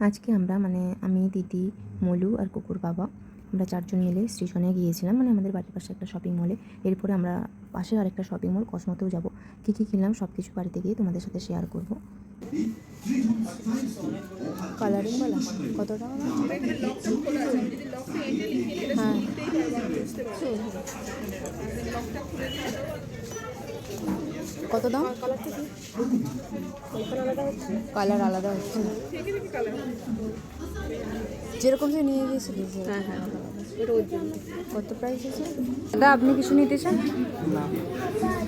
আজকে আমরা আমি, দিদি, মলু আর কুকুর বাবা আমরা 4 জন মিলে স্টেশনে গিয়েছিলাম, আমাদের বাড়ির পাশে একটা শপিং মলে। এরপরে আমরা পাশে আরেকটা শপিং মল কসমোতেও যাব। কী কী কিনলাম সব কিছু বাড়িতে গিয়ে তোমাদের সাথে শেয়ার করব। কালারিংওয়ালা কত টাকা? হ্যাঁ, কত দাম? কালার আলাদা হচ্ছে, যেরকম সে নিয়ে গিয়েছিল। হ্যাঁ হ্যাঁ, কত প্রাইস আছে দাদা? আপনি কিছু নিতে চান?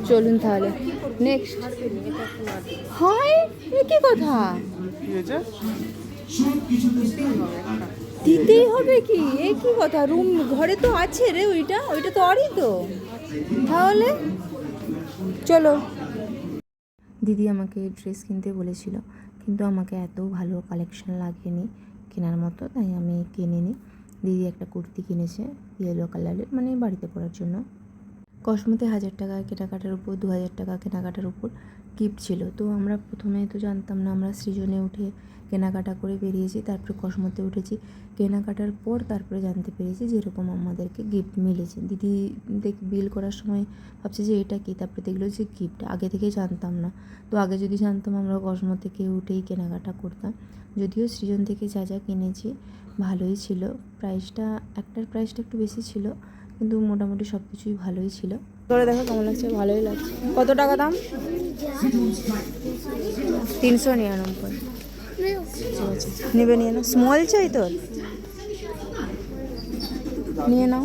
চলুন তাহলে নেক্সট। হয় কি কথা, দিতেই হবে কি? এই কি কথা, রুম ঘরে তো আছে রে, ওইটা তো আরই তো। তাহলে চলো। দিদি আমাকে ড্রেস কিনতে বলেছিল, কিন্তু আমাকে এত ভালো কালেকশন লাগেনি কেনার মতো, তাই আমি কিনিনি। দিদি একটা কুর্তি কিনেছে ইয়েলো কালারের, বাড়িতে পরার জন্য। কসমোতে 1000 টাকা কেনাকাটার উপর 2000 টাকা কেনাকাটার উপর গিফট ছিল। তো আমরা প্রথমে তো জানতাম না, আমরা সৃজনে উঠে কেনাকাটা করে বেরিয়েছি, তারপরে কসমোতে উঠেছি। কেনাকাটার পর তারপরে জানতে পেরেছি যে এরকম আমাদেরকে গিফট মিলেছে। দিদি বিল করার সময় ভাবছে যে এটা কি, তারপরে দেখলো যে গিফট। আগে থেকে জানতাম না। তো আগে যদি জানতাম আমরা কসমো থেকে উঠেই কেনাকাটা করতাম। যদিও সৃজন থেকে যা যা কিনেছি ভালোই ছিল। একটার প্রাইসটা একটু বেশি ছিল, কিন্তু মোটামুটি সব কিছুই ভালোই ছিল। করে দেখো কেমন লাগছে, ভালোই লাগছে। কত টাকা দাম? 399। নেবে, নিয়ে নাও। স্মল চাই তোর, নিয়ে নাও।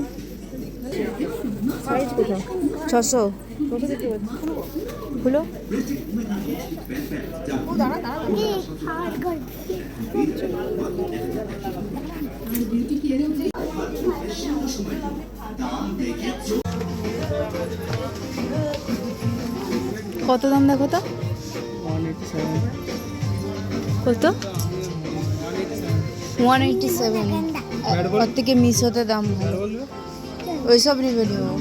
সাইজ কত? 600। হলো। কত দাম দেখো তো? কত? 187। ওর থেকে মিশোতে দাম ভালো। ওইসব নিবে নিও।